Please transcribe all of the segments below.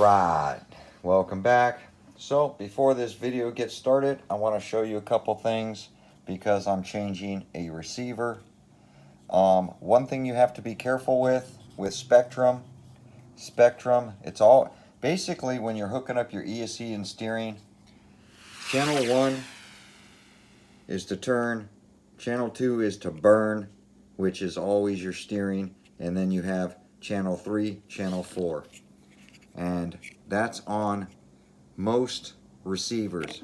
right, welcome back. So before this video gets started, I want to show you a couple things because I'm changing a receiver. One thing you have to be careful with Spectrum, it's all basically when you're hooking up your ESC and steering, channel 1 is to turn, channel 2 is to burn, which is always your steering, and then you have channel 3, channel 4. And that's on most receivers,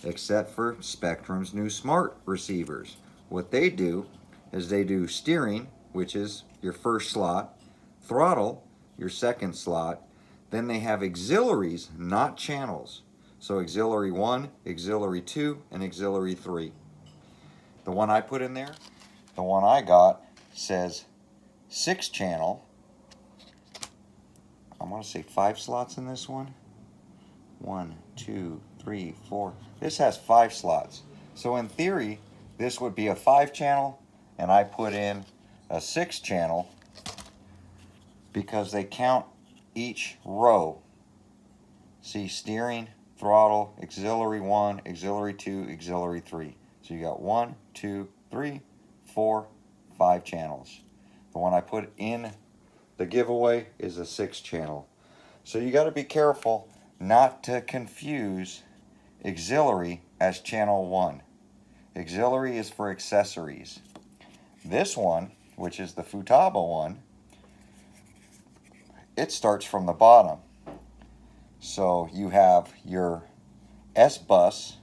except for Spectrum's new smart receivers. What they do is they do steering, which is your first slot, throttle, your second slot, then they have auxiliaries, not channels. So auxiliary 1, auxiliary 2, and auxiliary 3. The one I put in there, the one I got, says 6 channel. I want to say 5 slots in this one. 1, 2, 3, 4. This has 5 slots. So in theory, this would be a 5 channel, and I put in a 6 channel because they count each row. See, steering, throttle, auxiliary 1, auxiliary 2, auxiliary 3. So you got 1, 2, 3, 4, 5 channels. The one I put in the giveaway is a 6 channel. So you got to be careful not to confuse auxiliary as channel 1. Auxiliary is for accessories. This one, which is the Futaba one, it starts from the bottom. So you have your S bus,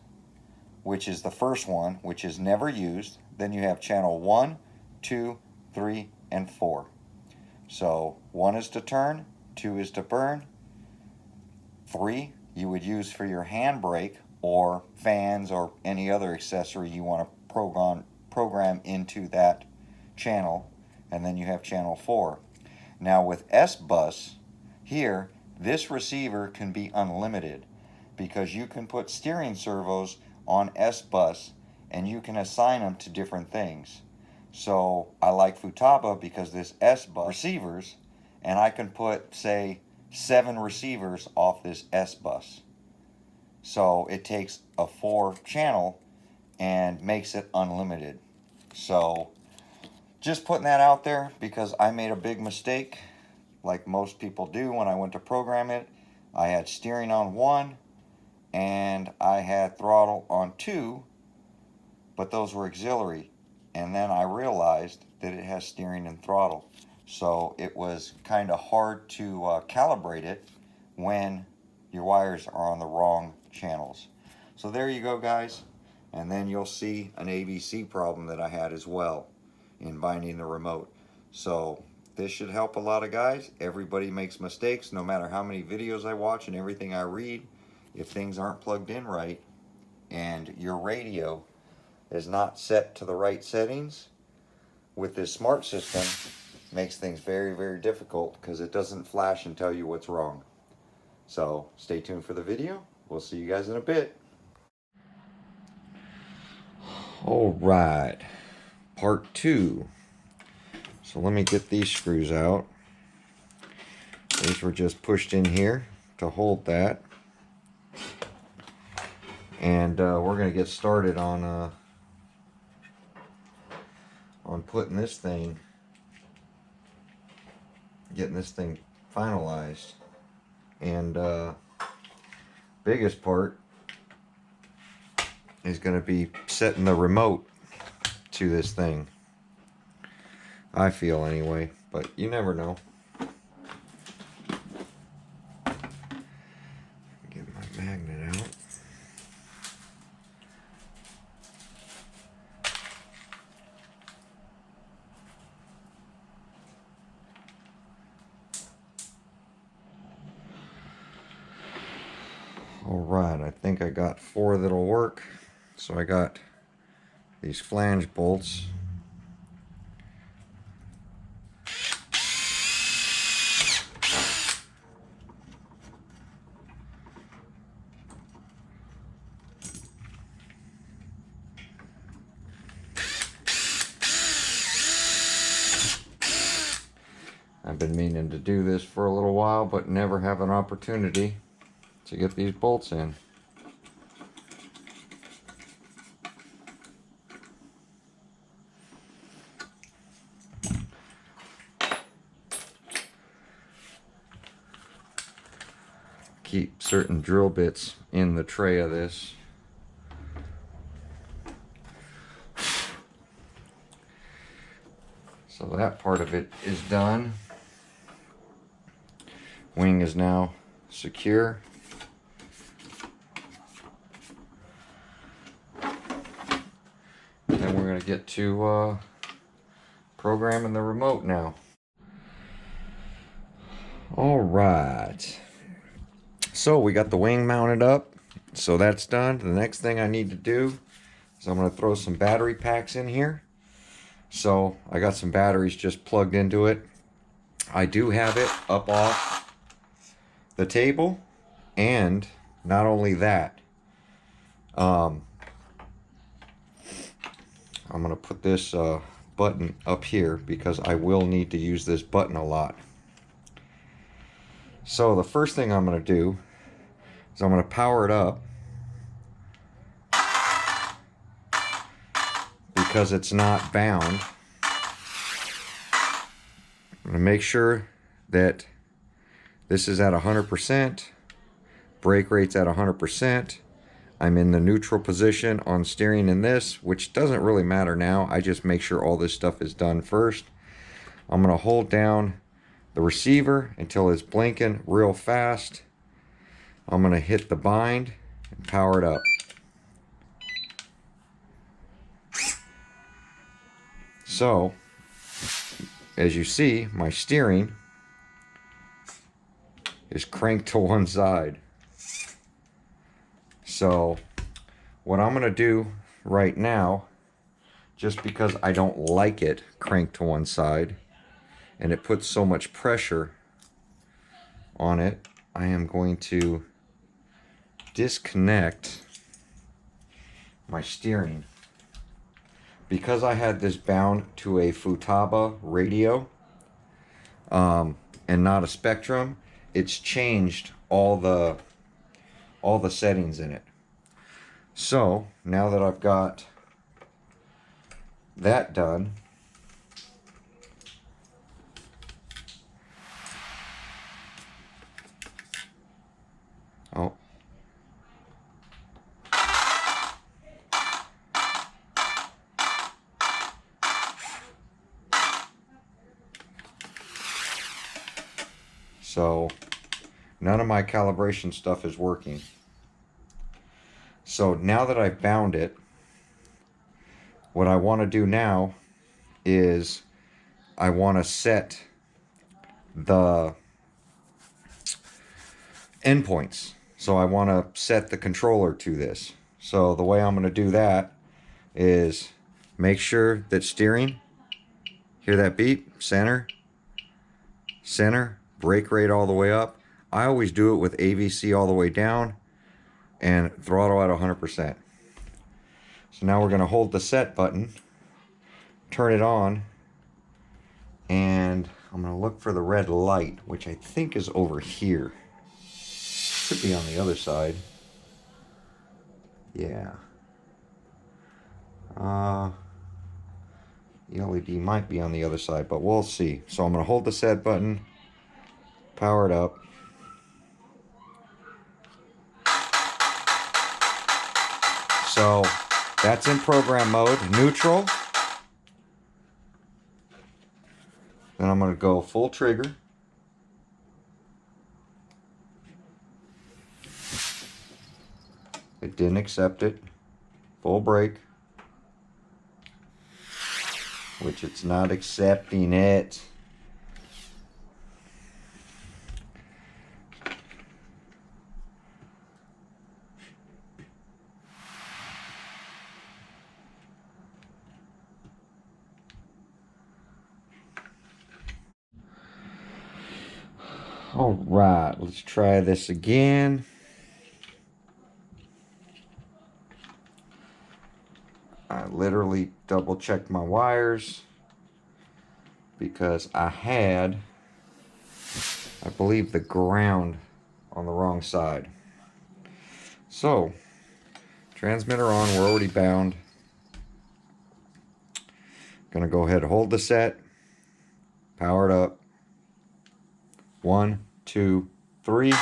which is the first one, which is never used. Then you have channel 1, 2, 3, and 4. So 1 is to turn, 2 is to burn, 3 you would use for your handbrake or fans or any other accessory you want to program into that channel, and then you have channel 4. Now with S-Bus here, this receiver can be unlimited because you can put steering servos on S-Bus and you can assign them to different things. So I like Futaba because this S-Bus receivers, and I can put, say, 7 receivers off this S-Bus. So it takes a 4 channel and makes it unlimited. So just putting that out there because I made a big mistake like most people do when I went to program it. I had steering on 1 and I had throttle on 2, but those were auxiliary. And then I realized that it has steering and throttle. So it was kind of hard to calibrate it when your wires are on the wrong channels. So there you go, guys. And then you'll see an AVC problem that I had as well in binding the remote. So this should help a lot of guys. Everybody makes mistakes, no matter how many videos I watch and everything I read. If things aren't plugged in right and your radio is not set to the right settings with this smart system, makes things very, very difficult because it doesn't flash and tell you what's wrong. So stay tuned for the video. We'll see you guys in a bit. All right, part 2. So let me get these screws out. These were just pushed in here to hold that. And we're going to get started on putting this thing, getting this thing finalized. And biggest part is going to be setting the remote to this thing. I feel anyway, but you never know. Get my magnet out. Alright, I think I got 4 that'll work. So I got these flange bolts. I've been meaning to do this for a little while, but never have an opportunity to get these bolts in. Keep certain drill bits in the tray of this. So that part of it is done. Wing is now secure. Then we're going to get to programming the remote now. All right. So we got the wing mounted up. So that's done. The next thing I need to do is I'm going to throw some battery packs in here. So I got some batteries just plugged into it. I do have it up off the table, and not only that, I'm going to put this button up here because I will need to use this button a lot. So the first thing I'm going to do is I'm going to power it up because it's not bound. I'm going to make sure that this is at 100%, brake rate's at 100%. I'm in the neutral position on steering in this, which doesn't really matter now. I just make sure all this stuff is done first. I'm going to hold down the receiver until it's blinking real fast. I'm going to hit the bind and power it up. So, as you see, my steering is cranked to one side. So what I'm going to do right now, just because I don't like it cranked to one side and it puts so much pressure on it, I am going to disconnect my steering. Because I had this bound to a Futaba radio and not a Spectrum, it's changed all the settings in it. So now that I've got that done, so none of my calibration stuff is working. So now that I've bound it, what I want to do now is I want to set the endpoints. So I want to set the controller to this. So the way I'm going to do that is make sure that steering, hear that beep, center, brake rate all the way up. I always do it with AVC all the way down and throttle at 100%. So now we're going to hold the set button, turn it on, and I'm going to look for the red light, which I think is over here. Could be on the other side. Yeah. The LED might be on the other side, but we'll see. So I'm going to hold the set button, power it up. So that's in program mode, neutral. Then I'm going to go full trigger. It didn't accept it. Full brake. Which it's not accepting it. All right, let's try this again. I literally double checked my wires because I had I believe, the ground on the wrong side. So, transmitter on, we're already bound. Gonna go ahead and hold the set, power it up. 1, 2, 3.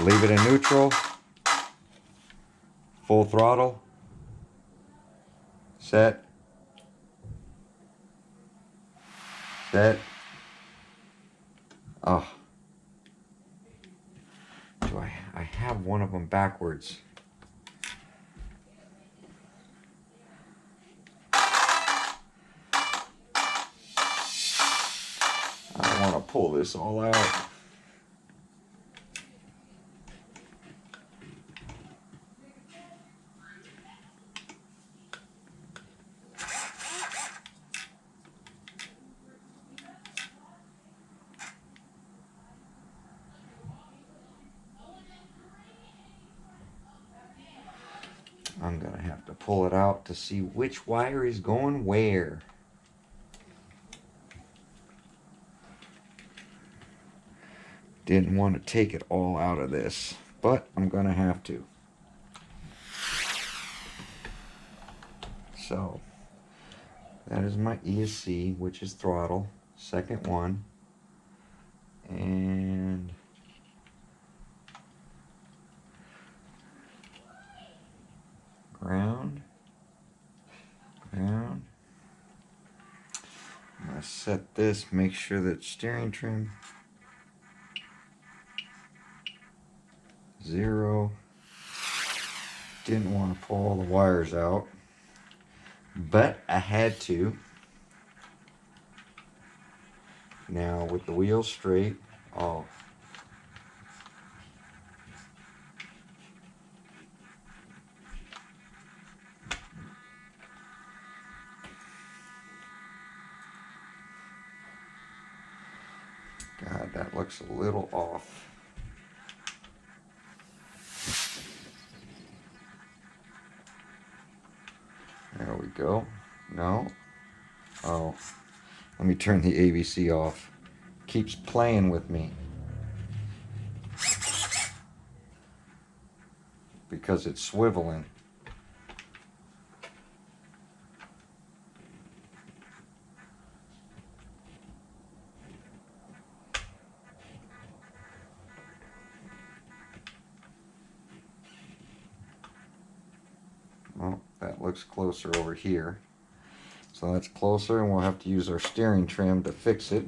Leave it in neutral. Full throttle. Set. Set. Oh. I have one of them backwards. I don't want to pull this all out. I'm gonna have to pull it out to see which wire is going where. Didn't want to take it all out of this, but I'm gonna have to. So that is my ESC, which is throttle, second one, and ground. I'm gonna set this, make sure that steering trim 0. Didn't want to pull all the wires out, but I had to. Now with the wheels straight, oh. God, that looks a little off. There we go. No. Oh. Let me turn the AVC off. Keeps playing with me. Because it's swiveling. Well, that looks closer over here. So that's closer, and we'll have to use our steering trim to fix it.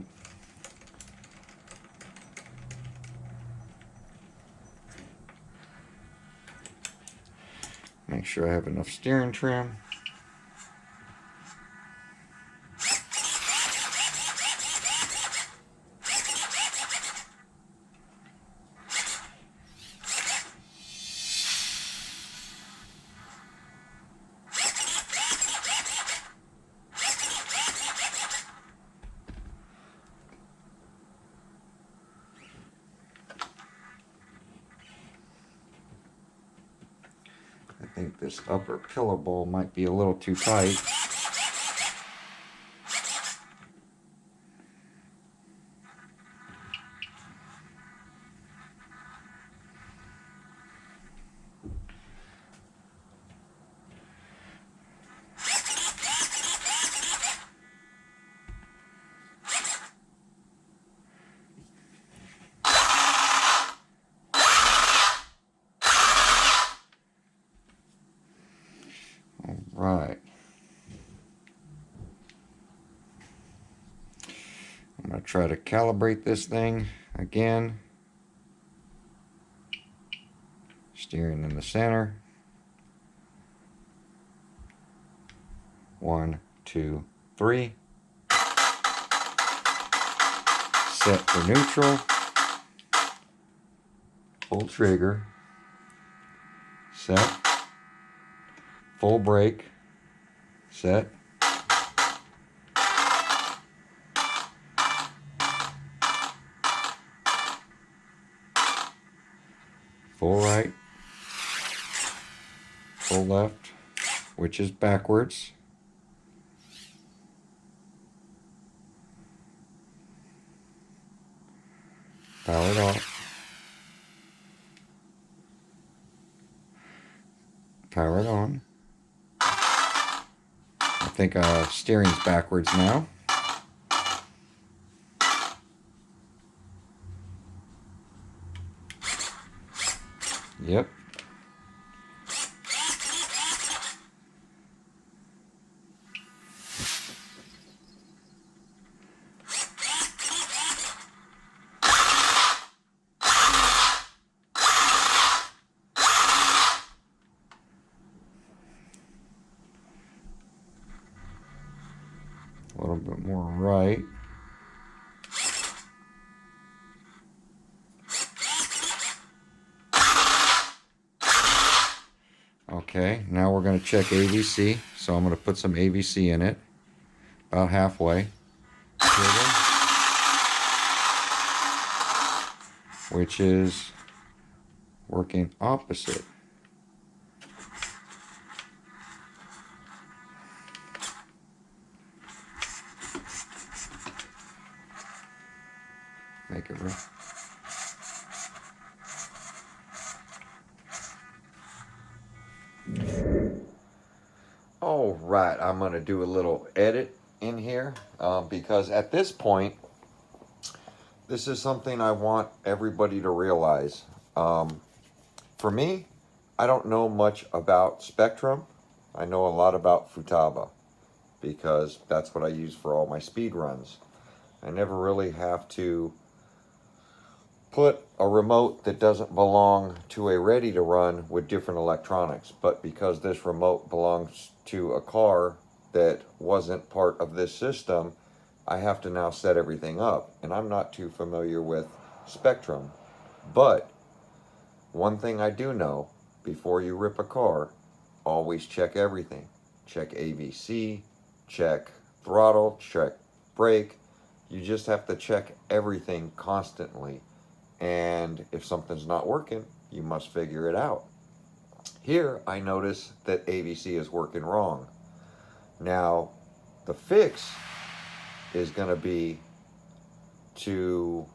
Make sure I have enough steering trim. I think this upper pillar bowl might be a little too tight. Right. I'm going to try to calibrate this thing again. Steering in the center. 1, 2, 3. Set for neutral. Full trigger. Set. Full brake. Set. Full right. Full left, which is backwards. Power it off. Power it on. I think steering's backwards now. Yep. A little bit more right. Okay, now we're going to check AVC. So I'm going to put some AVC in it, about halfway. Which is working opposite. Make it real. All right, I'm going to do a little edit in here because at this point, this is something I want everybody to realize. For me, I don't know much about Spectrum. I know a lot about Futaba because that's what I use for all my speed runs. I never really have to put a remote that doesn't belong to a ready to run with different electronics, but because this remote belongs to a car that wasn't part of this system, I have to now set everything up, and I'm not too familiar with Spectrum. But one thing I do know, before you rip a car, always check everything. Check AVC, check throttle, check brake. You just have to check everything constantly. And if something's not working, you must figure it out. Here, I notice that AVC is working wrong. Now, the fix is going to be to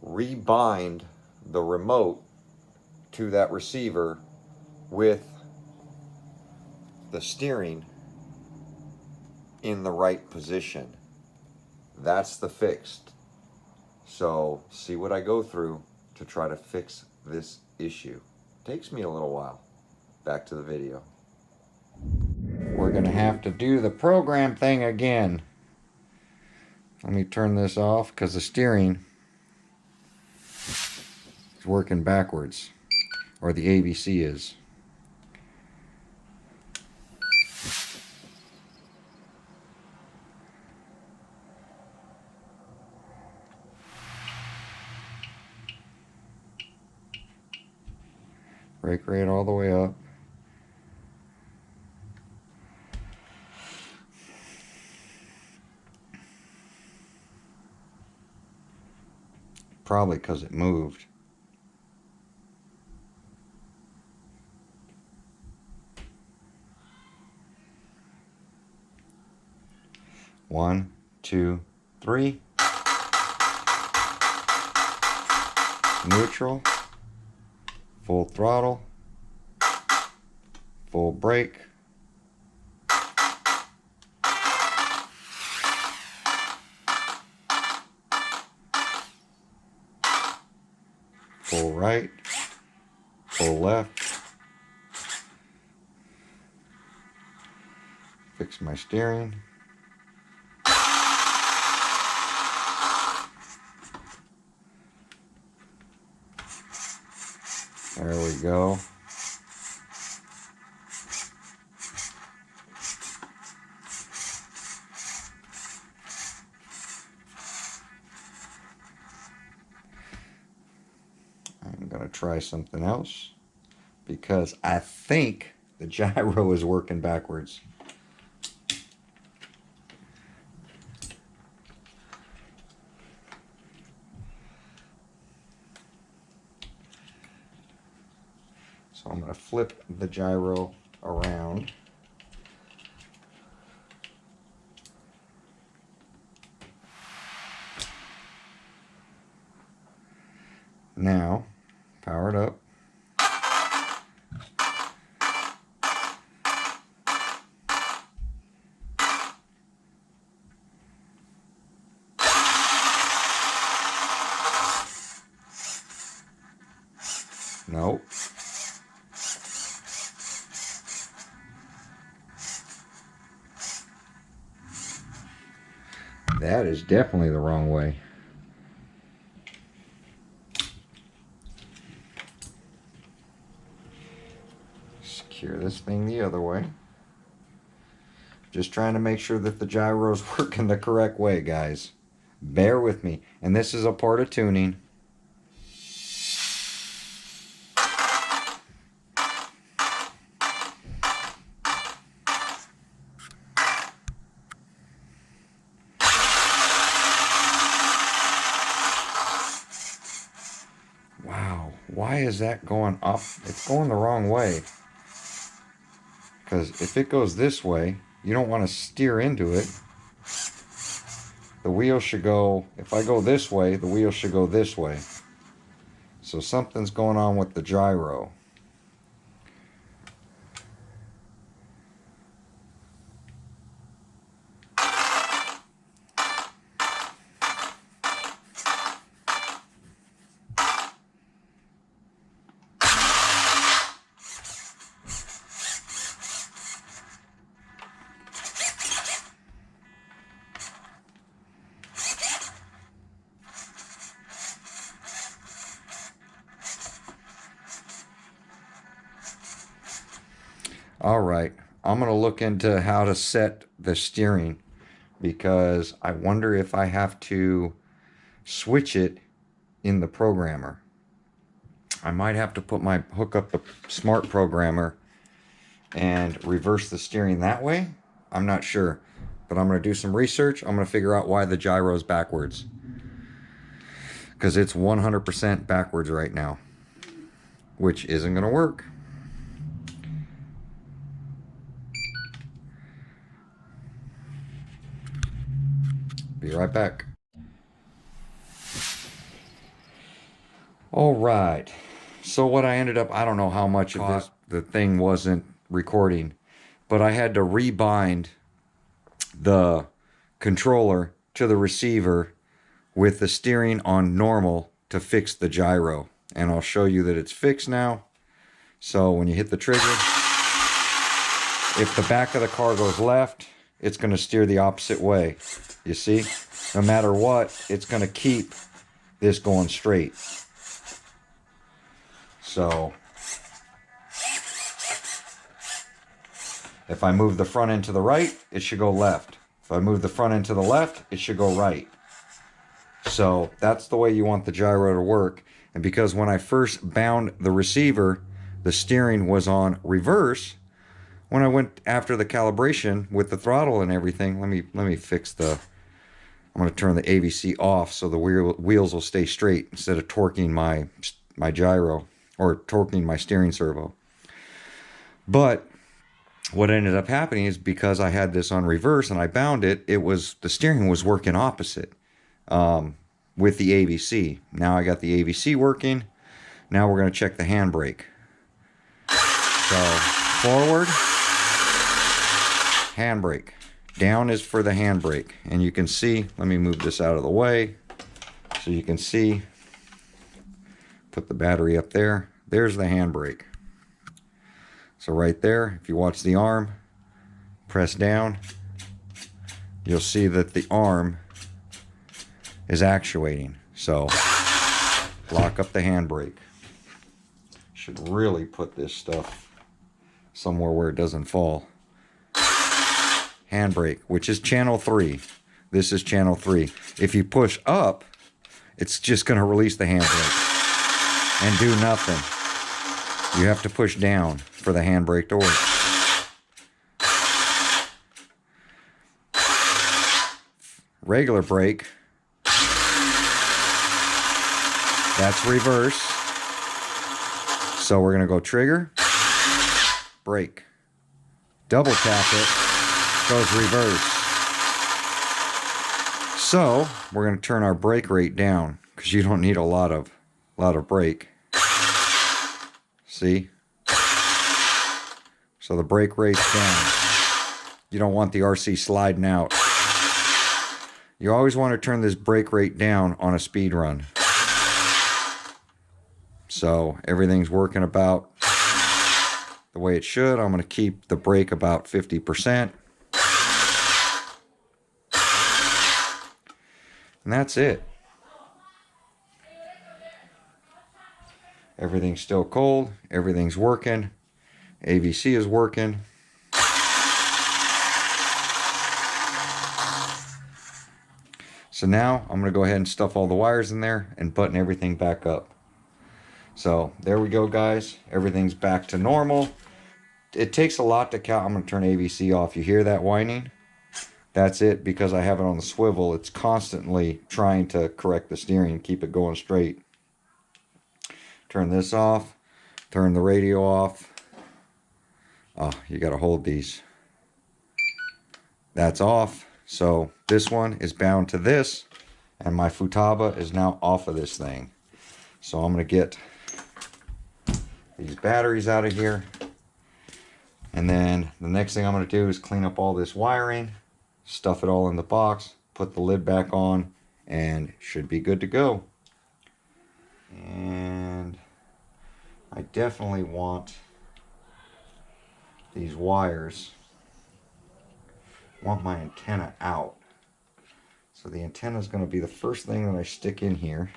rebind the remote to that receiver with the steering in the right position. That's the fix. So see what I go through to try to fix this issue. Takes me a little while. Back to the video. We're gonna have to do the program thing again. Let me turn this off because the steering is working backwards, or the AVC is. Brake rate all the way up. Probably because it moved. One, two, three. Neutral. Full throttle. Full brake. Full right. Full left. Fix my steering. There we go. I'm going to try something else because I think the gyro is working backwards. So I'm going to flip the gyro around. Now, power it up. Nope. That is definitely the wrong way. Secure this thing the other way. Just trying to make sure that the gyro's working the correct way, guys. Bear with me. And this is a part of tuning. Wow, why is that going up? It's going the wrong way. Because if it goes this way, you don't want to steer into it. The wheel should go, if I go this way, the wheel should go this way. So something's going on with the gyro. All right, I'm going to look into how to set the steering, because I wonder if I have to switch it in the programmer. I might have to hook up the smart programmer and reverse the steering that way. I'm not sure, but I'm going to do some research. I'm going to figure out why the gyro is backwards, because it's 100% backwards right now, which isn't going to work. Be right back. All right. So what I ended up, I don't know how much of this, the thing wasn't recording, but I had to rebind the controller to the receiver with the steering on normal to fix the gyro. And I'll show you that it's fixed now. So when you hit the trigger, if the back of the car goes left, it's going to steer the opposite way. You see? No matter what, it's going to keep this going straight. So if I move the front end to the right, it should go left. If I move the front end to the left, it should go right. So that's the way you want the gyro to work. And because when I first bound the receiver, the steering was on reverse, when I went after the calibration with the throttle and everything, let me fix the, I'm going to turn the AVC off so the wheels will stay straight instead of torquing my gyro, or torquing my steering servo. But what ended up happening is, because I had this on reverse and I bound it, the steering was working opposite with the AVC. Now I got the AVC working. Now we're going to check the handbrake. So forward, handbrake. Down is for the handbrake. And you can see, let me move this out of the way so you can see. Put the battery up there. There's the handbrake. So right there, if you watch the arm, press down, you'll see that the arm is actuating. So lock up the handbrake. Should really put this stuff somewhere where it doesn't fall. Handbrake, which is channel 3. This is channel 3. If you push up, it's just going to release the handbrake and do nothing. You have to push down for the handbrake to work. Regular brake, that's reverse. So we're going to go trigger, brake, double tap it, goes reverse. So we're going to turn our brake rate down, because you don't need a lot of a lot of brake. See? So the brake rate's down. You don't want the RC sliding out. You always want to turn this brake rate down on a speed run. So everything's working about the way it should. I'm going to keep the brake about 50%. And that's it. Everything's still cold. Everything's working. AVC is working. So now I'm going to go ahead and stuff all the wires in there and button everything back up. So there we go, guys. Everything's back to normal. It takes a lot to count. I'm going to turn AVC off. You hear that whining? That's it, because I have it on the swivel. It's constantly trying to correct the steering, keep it going straight. Turn this off. Turn the radio off. Oh, you got to hold these. That's off. So this one is bound to this, and my Futaba is now off of this thing. So I'm going to get these batteries out of here. And then the next thing I'm going to do is clean up all this wiring, stuff it all in the box, put the lid back on, and should be good to go. And I definitely want these wires. I want my antenna out. So the antenna is going to be the first thing that I stick in here.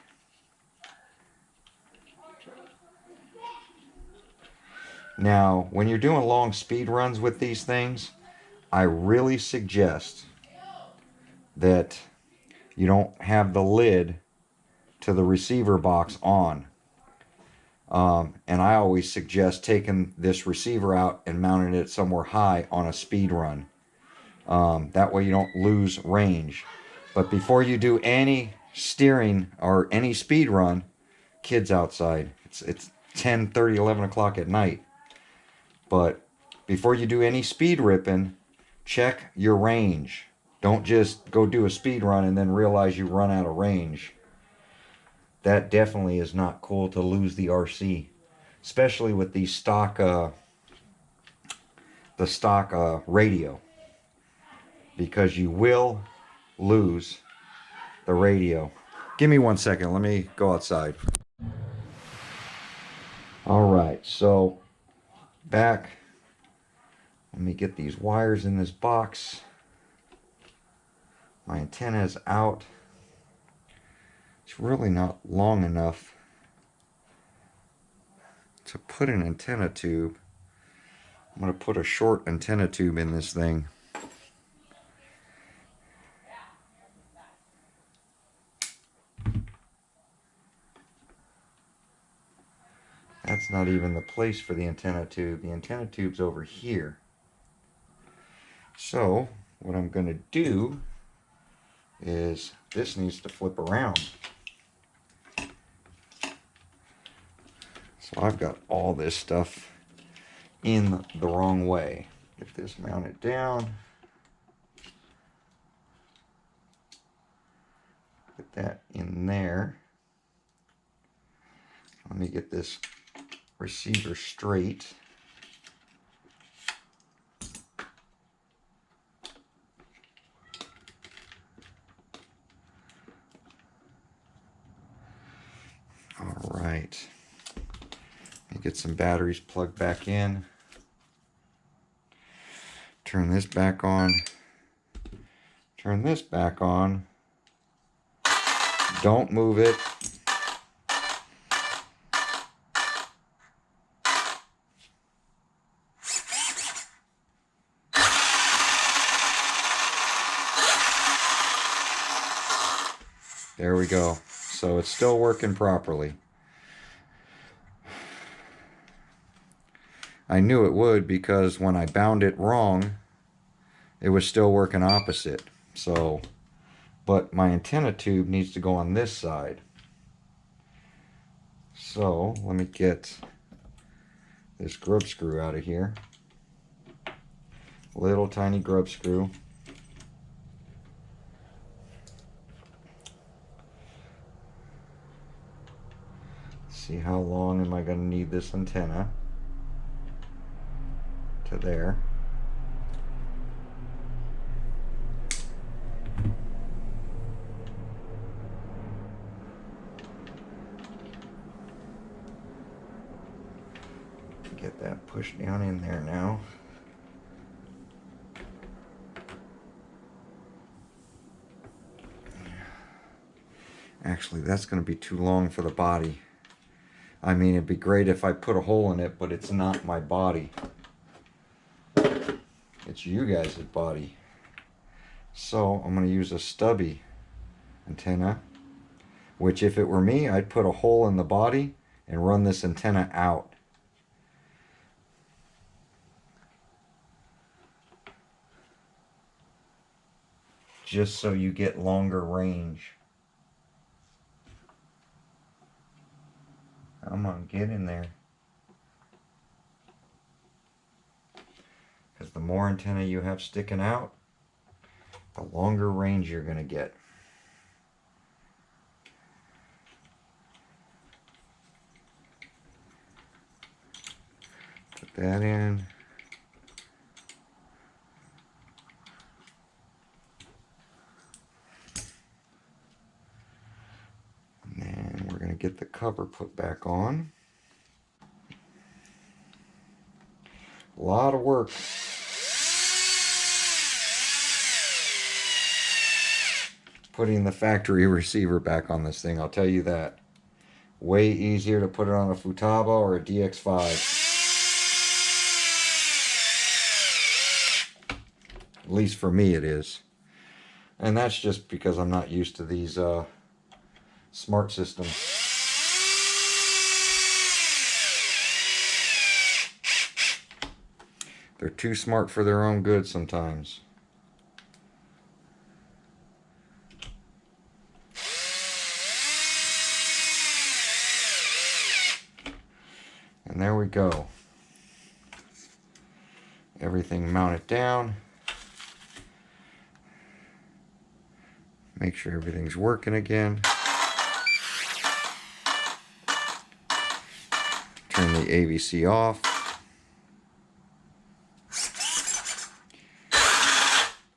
Now, when you're doing long speed runs with these things, I really suggest that you don't have the lid to the receiver box on. And I always suggest taking this receiver out and mounting it somewhere high on a speed run. That way you don't lose range. But before you do any steering or any speed run, kids outside, it's 10, 30, 11 o'clock at night. But before you do any speed ripping, check your range. Don't just go do a speed run and then realize you run out of range. That definitely is not cool to lose the RC, especially with the stock radio, because you will lose the radio. Give me 1 second. Let me go outside. All right, so back. Let me get these wires in this box. My antenna is out. It's really not long enough to put an antenna tube. I'm going to put a short antenna tube in this thing. That's not even the place for the antenna tube. The antenna tube's over here. So what I'm going to do is this needs to flip around. So I've got all this stuff in the wrong way. Get this mounted down. Put that in there. Let me get this receiver straight. All right. Let me get some batteries plugged back in. Turn this back on. Turn this back on. Don't move it. There we go. So it's still working properly. I knew it would, because when I bound it wrong, it was still working opposite. So, but my antenna tube needs to go on this side. So let me get this grub screw out of here. Little tiny grub screw. See how long am I going to need this antenna to there. Get that pushed down in there now. Actually, that's going to be too long for the body. I mean, it'd be great if I put a hole in it, but it's not my body. It's you guys' body. So I'm going to use a stubby antenna, which if it were me, I'd put a hole in the body and run this antenna out. Just so you get longer range. Come on, get in there. Because the more antenna you have sticking out, the longer range you're going to get. Put that in. And then we're going to get the cover put back on. A lot of work. Putting the factory receiver back on this thing, I'll tell you that. Way easier to put it on a Futaba or a DX5. At least for me it is. And that's just because I'm not used to these smart systems. They're too smart for their own good sometimes. And there we go. Everything mounted down. Make sure everything's working again. Turn the AVC off.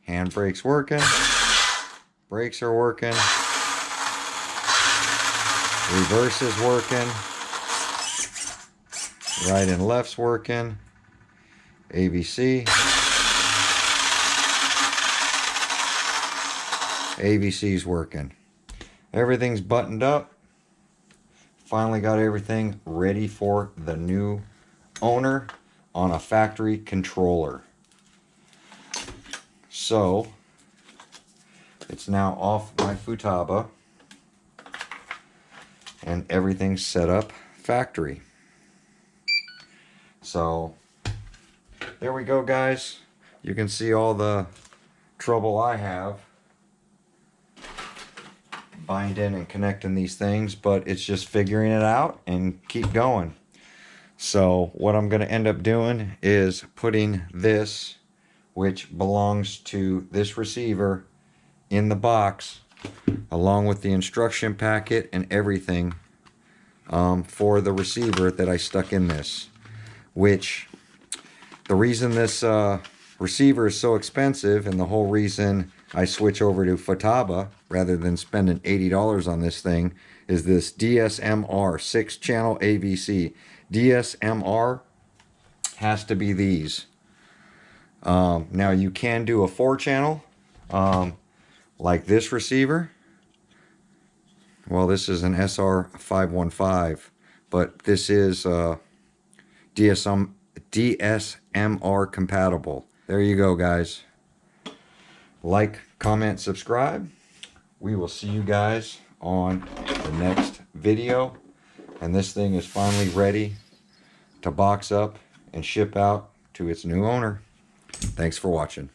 Handbrake's working. Brakes are working. Reverse is working. Right and left's working. AVC. AVC's working. Everything's buttoned up. Finally got everything ready for the new owner on a factory controller. So it's now off my Futaba and everything's set up factory. So there we go, guys. You can see all the trouble I have binding and connecting these things, but it's just figuring it out and keep going. So what I'm going to end up doing is putting this, which belongs to this receiver, in the box along with the instruction packet and everything for the receiver that I stuck in this. Which the reason this receiver is so expensive, and the whole reason I switch over to Futaba rather than spending $80 on this thing, is this DSMR 6-channel AVC. DSMR has to be these. Now you can do a 4-channel like this receiver. Well, this is an SR515, but this is DSMR compatible. There you go, guys. Like, comment, subscribe. We will see you guys on the next video. And this thing is finally ready to box up and ship out to its new owner. Thanks for watching.